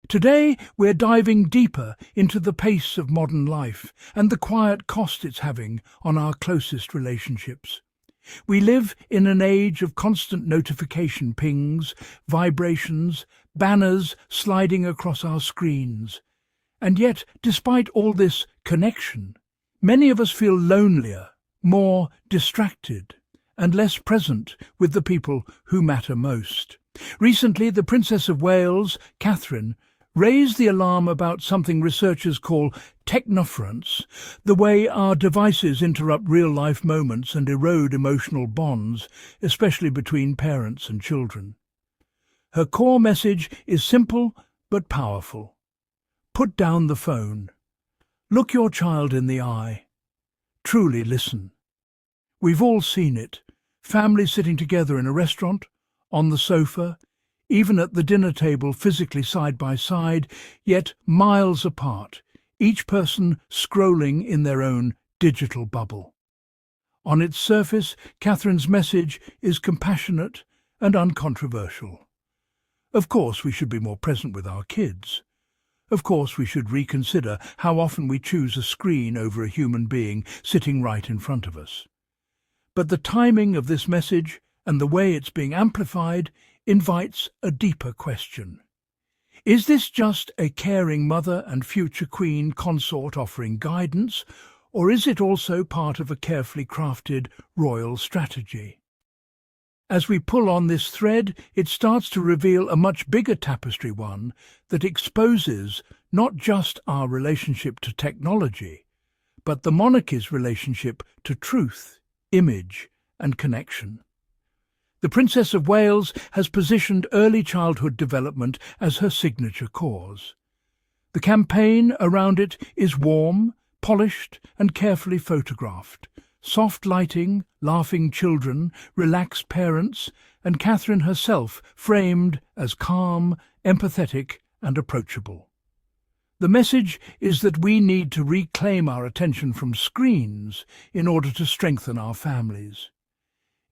Today, we're diving deeper into the pace of modern life and the quiet cost it's having on our closest relationships. We live in an age of constant notification pings, vibrations, banners sliding across our screens. And yet, despite all this connection, many of us feel lonelier, more distracted, and less present with the people who matter most. Recently, the Princess of Wales, Catherine, raised the alarm about something researchers call technoference, the way our devices interrupt real-life moments and erode emotional bonds, especially between parents and children. Her core message is simple but powerful. Put down the phone. Look your child in the eye. Truly listen. We've all seen it. Families sitting together in a restaurant, on the sofa, even at the dinner table physically side by side, yet miles apart, each person scrolling in their own digital bubble. On its surface, Catherine's message is compassionate and uncontroversial. Of course, we should be more present with our kids. Of course, we should reconsider how often we choose a screen over a human being sitting right in front of us. But the timing of this message and the way it's being amplified invites a deeper question. Is this just a caring mother and future queen consort offering guidance, or is it also part of a carefully crafted royal strategy? As we pull on this thread, it starts to reveal a much bigger tapestry, one that exposes not just our relationship to technology, but the monarchy's relationship to truth, image, and connection. The Princess of Wales has positioned early childhood development as her signature cause. The campaign around it is warm, polished, and carefully photographed. Soft lighting, laughing children, relaxed parents, and Catherine herself framed as calm, empathetic, and approachable. The message is that we need to reclaim our attention from screens in order to strengthen our families.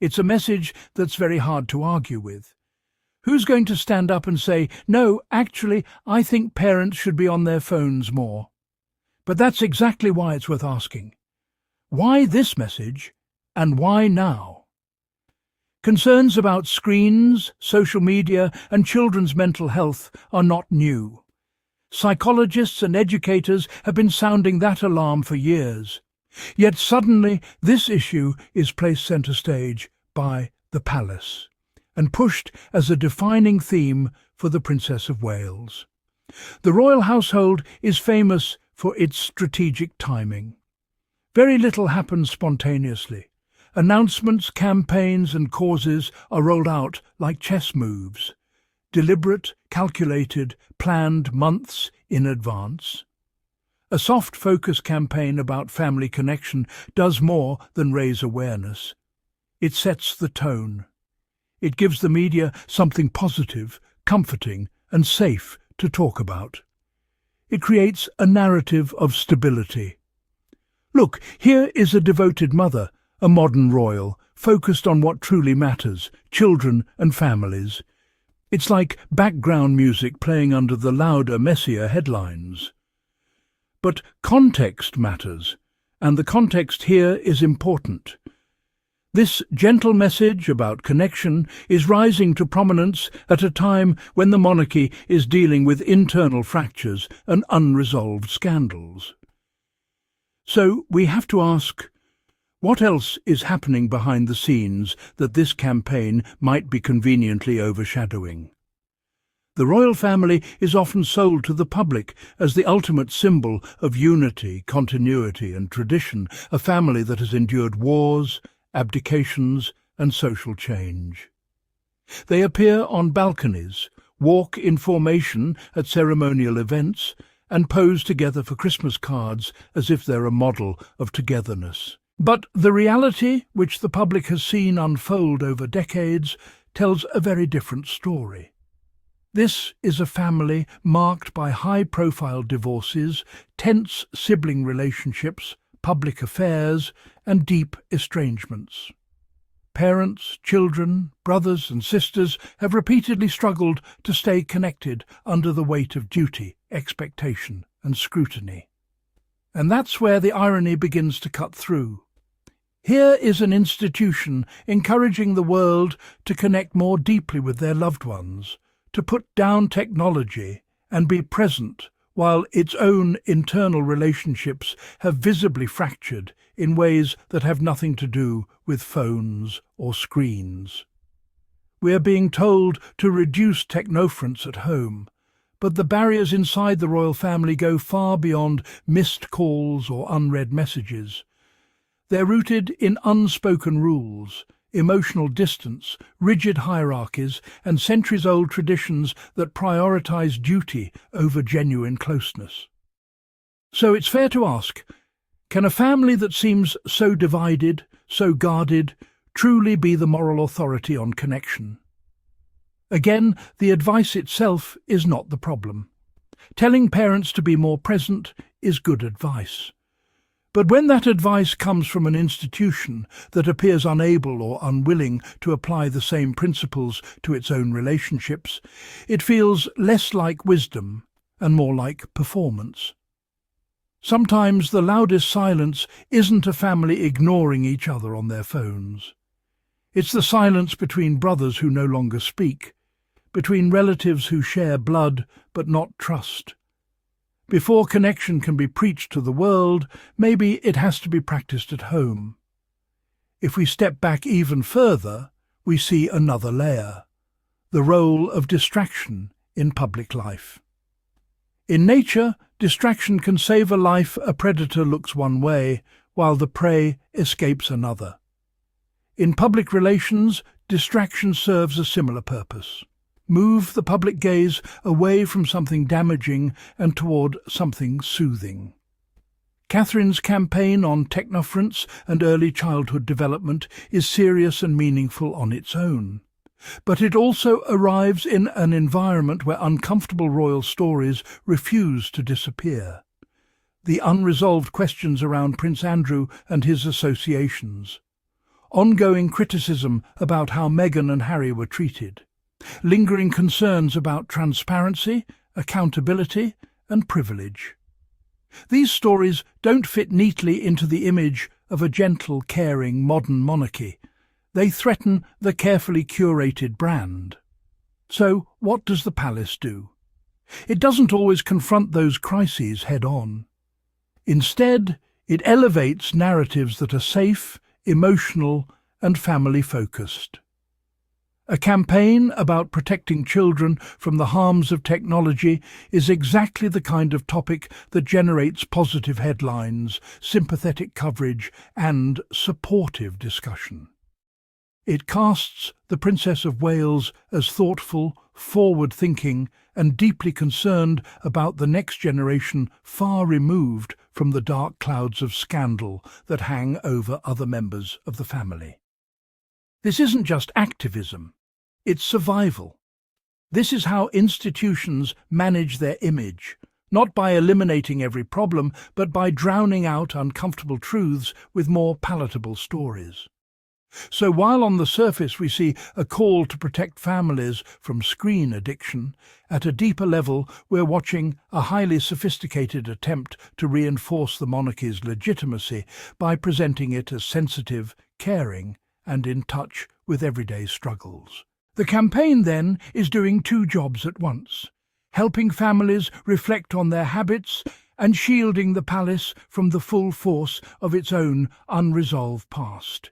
It's a message that's very hard to argue with. Who's going to stand up and say, "No, actually, I think parents should be on their phones more"? But that's exactly why it's worth asking. Why this message, and why now? Concerns about screens, social media, and children's mental health are not new. Psychologists and educators have been sounding that alarm for years. Yet suddenly this issue is placed centre stage by the palace and pushed as a defining theme for the Princess of Wales. The royal household is famous for its strategic timing. Very little happens spontaneously. Announcements, campaigns and causes are rolled out like chess moves, deliberate, calculated, planned months in advance. A soft focus campaign about family connection does more than raise awareness. It sets the tone. It gives the media something positive, comforting, and safe to talk about. It creates a narrative of stability. Look, here is a devoted mother, a modern royal, focused on what truly matters, children and families. It's like background music playing under the louder, messier headlines. But context matters, and the context here is important. This gentle message about connection is rising to prominence at a time when the monarchy is dealing with internal fractures and unresolved scandals. So we have to ask, what else is happening behind the scenes that this campaign might be conveniently overshadowing? The royal family is often sold to the public as the ultimate symbol of unity, continuity and tradition, a family that has endured wars, abdications and social change. They appear on balconies, walk in formation at ceremonial events, and pose together for Christmas cards as if they're a model of togetherness. But the reality, which the public has seen unfold over decades, tells a very different story. This is a family marked by high-profile divorces, tense sibling relationships, public affairs, and deep estrangements. Parents, children, brothers and sisters have repeatedly struggled to stay connected under the weight of duty, expectation and scrutiny. And that's where the irony begins to cut through. Here is an institution encouraging the world to connect more deeply with their loved ones, to put down technology and be present, while its own internal relationships have visibly fractured in ways that have nothing to do with phones or screens. We are being told to reduce technoference at home, but the barriers inside the royal family go far beyond missed calls or unread messages. They're rooted in unspoken rules, emotional distance, rigid hierarchies, and centuries-old traditions that prioritize duty over genuine closeness. So it's fair to ask, can a family that seems so divided, so guarded, truly be the moral authority on connection? Again, the advice itself is not the problem. Telling parents to be more present is good advice. But when that advice comes from an institution that appears unable or unwilling to apply the same principles to its own relationships, it feels less like wisdom and more like performance. Sometimes the loudest silence isn't a family ignoring each other on their phones. It's the silence between brothers who no longer speak, between relatives who share blood but not trust. Before connection can be preached to the world, maybe it has to be practiced at home. If we step back even further, we see another layer, the role of distraction in public life. In nature, distraction can save a life a predator looks one way, while the prey escapes another. In public relations, distraction serves a similar purpose. Move the public gaze away from something damaging and toward something soothing. Catherine's campaign on technoference and early childhood development is serious and meaningful on its own. But it also arrives in an environment where uncomfortable royal stories refuse to disappear. The unresolved questions around Prince Andrew and his associations. Ongoing criticism about how Meghan and Harry were treated. Lingering concerns about transparency, accountability, and privilege. These stories don't fit neatly into the image of a gentle, caring, modern monarchy. They threaten the carefully curated brand. So, what does the palace do? It doesn't always confront those crises head-on. Instead, it elevates narratives that are safe, emotional, and family-focused. A campaign about protecting children from the harms of technology is exactly the kind of topic that generates positive headlines, sympathetic coverage, and supportive discussion. It casts the Princess of Wales as thoughtful, forward-thinking, and deeply concerned about the next generation far removed from the dark clouds of scandal that hang over other members of the family. This isn't just activism, it's survival. This is how institutions manage their image, not by eliminating every problem, but by drowning out uncomfortable truths with more palatable stories. So while on the surface we see a call to protect families from screen addiction, at a deeper level we're watching a highly sophisticated attempt to reinforce the monarchy's legitimacy by presenting it as sensitive, caring, and in touch with everyday struggles. The campaign, then, is doing two jobs at once, helping families reflect on their habits and shielding the palace from the full force of its own unresolved past.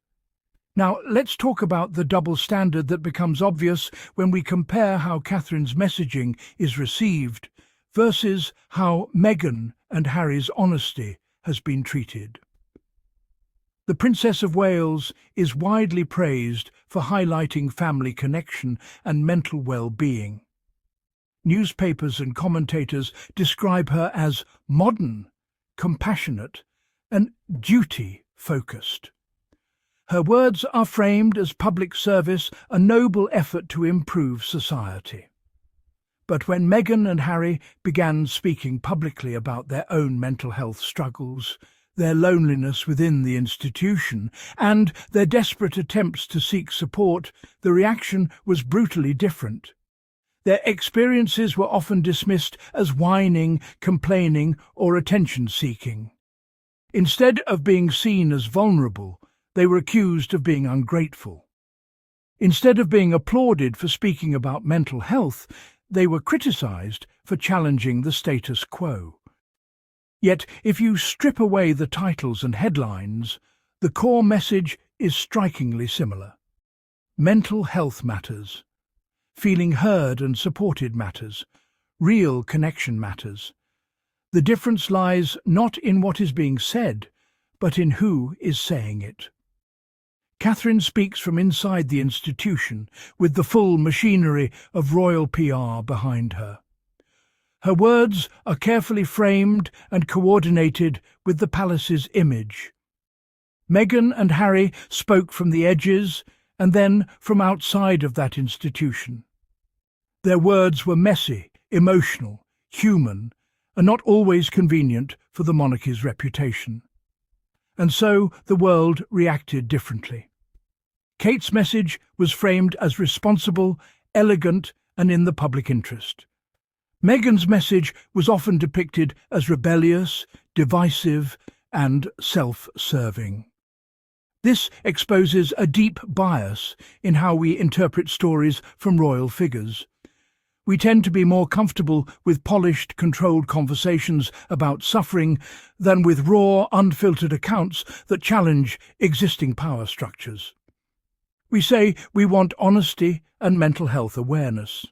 Now, let's talk about the double standard that becomes obvious when we compare how Catherine's messaging is received versus how Meghan and Harry's honesty has been treated. The Princess of Wales is widely praised for highlighting family connection and mental well-being. Newspapers and commentators describe her as modern, compassionate, and duty-focused. Her words are framed as public service, a noble effort to improve society. But when Meghan and Harry began speaking publicly about their own mental health struggles, their loneliness within the institution, and their desperate attempts to seek support, the reaction was brutally different. Their experiences were often dismissed as whining, complaining, or attention-seeking. Instead of being seen as vulnerable, they were accused of being ungrateful. Instead of being applauded for speaking about mental health, they were criticized for challenging the status quo. Yet, if you strip away the titles and headlines, the core message is strikingly similar. Mental health matters. Feeling heard and supported matters. Real connection matters. The difference lies not in what is being said, but in who is saying it. Catherine speaks from inside the institution, with the full machinery of royal PR behind her. Her words are carefully framed and coordinated with the palace's image. Meghan and Harry spoke from the edges and then from outside of that institution. Their words were messy, emotional, human, and not always convenient for the monarchy's reputation. And so the world reacted differently. Kate's message was framed as responsible, elegant, and in the public interest. Meghan's message was often depicted as rebellious, divisive, and self-serving. This exposes a deep bias in how we interpret stories from royal figures. We tend to be more comfortable with polished, controlled conversations about suffering than with raw, unfiltered accounts that challenge existing power structures. We say we want honesty and mental health awareness.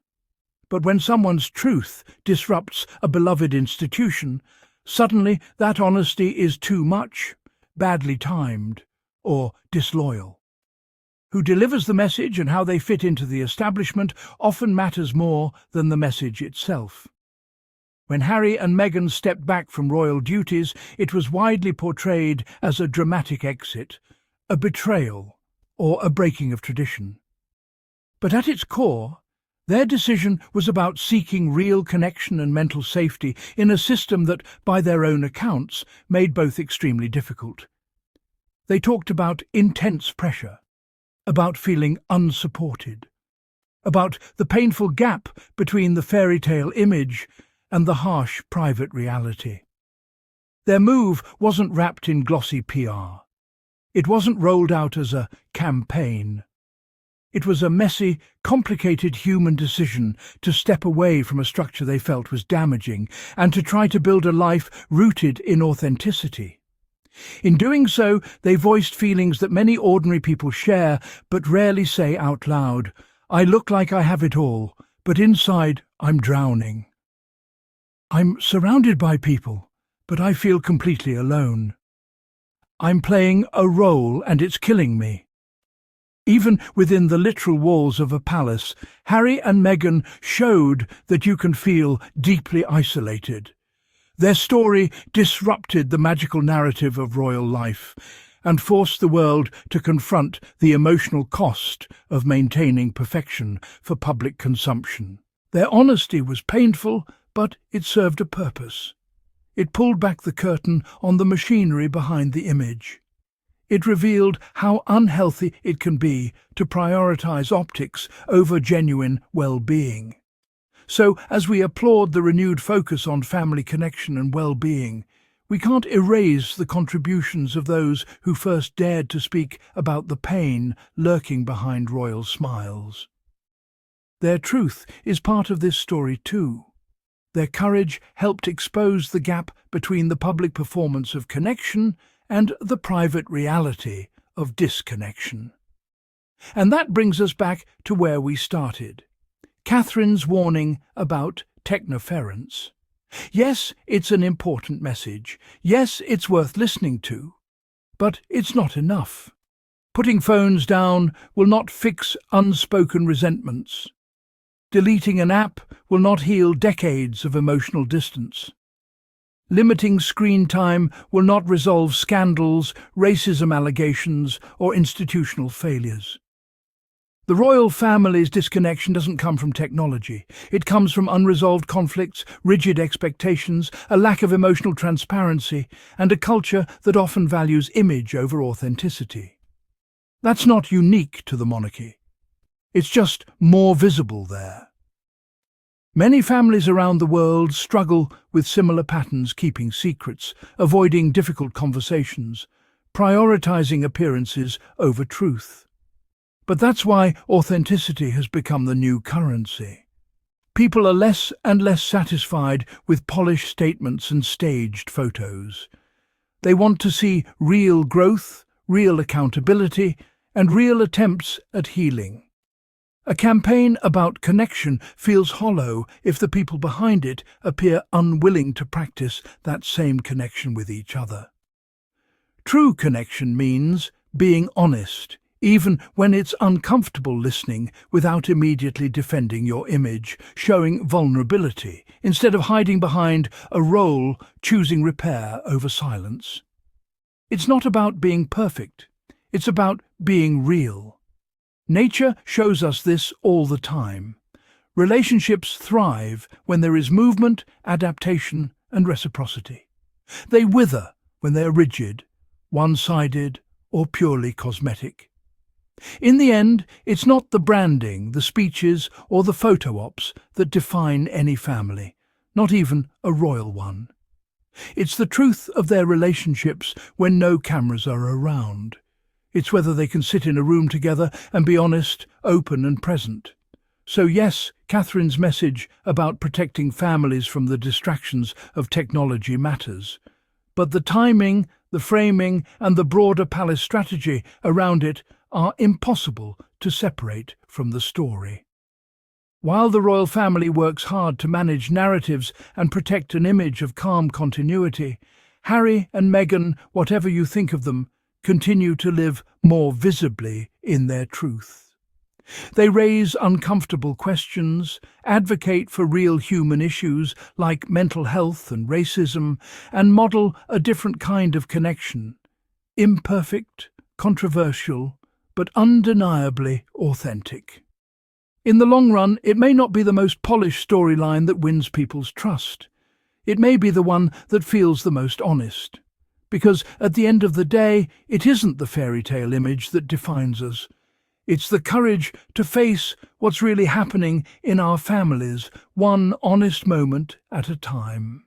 But when someone's truth disrupts a beloved institution, suddenly that honesty is too much, badly timed, or disloyal. Who delivers the message and how they fit into the establishment often matters more than the message itself. When Harry and Meghan stepped back from royal duties, it was widely portrayed as a dramatic exit, a betrayal, or a breaking of tradition. But at its core, their decision was about seeking real connection and mental safety in a system that, by their own accounts, made both extremely difficult. They talked about intense pressure, about feeling unsupported, about the painful gap between the fairy tale image and the harsh private reality. Their move wasn't wrapped in glossy PR. It wasn't rolled out as a campaign. It was a messy, complicated human decision to step away from a structure they felt was damaging and to try to build a life rooted in authenticity. In doing so, they voiced feelings that many ordinary people share but rarely say out loud. I look like I have it all, but inside I'm drowning. I'm surrounded by people, but I feel completely alone. I'm playing a role and it's killing me. Even within the literal walls of a palace, Harry and Meghan showed that you can feel deeply isolated. Their story disrupted the magical narrative of royal life and forced the world to confront the emotional cost of maintaining perfection for public consumption. Their honesty was painful, but it served a purpose. It pulled back the curtain on the machinery behind the image. It revealed how unhealthy it can be to prioritize optics over genuine well-being. So, as we applaud the renewed focus on family connection and well-being, we can't erase the contributions of those who first dared to speak about the pain lurking behind royal smiles. Their truth is part of this story too. Their courage helped expose the gap between the public performance of connection and the private reality of disconnection. And that brings us back to where we started. Catherine's warning about technoference. Yes, it's an important message. Yes, it's worth listening to. But it's not enough. Putting phones down will not fix unspoken resentments. Deleting an app will not heal decades of emotional distance. Limiting screen time will not resolve scandals, racism allegations, or institutional failures. The royal family's disconnection doesn't come from technology. It comes from unresolved conflicts, rigid expectations, a lack of emotional transparency, and a culture that often values image over authenticity. That's not unique to the monarchy. It's just more visible there. Many families around the world struggle with similar patterns, keeping secrets, avoiding difficult conversations, prioritizing appearances over truth. But that's why authenticity has become the new currency. People are less and less satisfied with polished statements and staged photos. They want to see real growth, real accountability, and real attempts at healing. A campaign about connection feels hollow if the people behind it appear unwilling to practice that same connection with each other. True connection means being honest, even when it's uncomfortable, listening without immediately defending your image, showing vulnerability instead of hiding behind a role, choosing repair over silence. It's not about being perfect, it's about being real. Nature shows us this all the time. Relationships thrive when there is movement, adaptation, and reciprocity. They wither when they are rigid, one-sided, or purely cosmetic. In the end, it's not the branding, the speeches, or the photo ops that define any family, not even a royal one. It's the truth of their relationships when no cameras are around. It's whether they can sit in a room together and be honest, open and present. So yes, Catherine's message about protecting families from the distractions of technology matters. But the timing, the framing, and the broader palace strategy around it are impossible to separate from the story. While the royal family works hard to manage narratives and protect an image of calm continuity, Harry and Meghan, whatever you think of them, continue to live more visibly in their truth. They raise uncomfortable questions, advocate for real human issues like mental health and racism, and model a different kind of connection. Imperfect, controversial, but undeniably authentic. In the long run, it may not be the most polished storyline that wins people's trust. It may be the one that feels the most honest. Because at the end of the day, it isn't the fairy tale image that defines us. It's the courage to face what's really happening in our families, one honest moment at a time.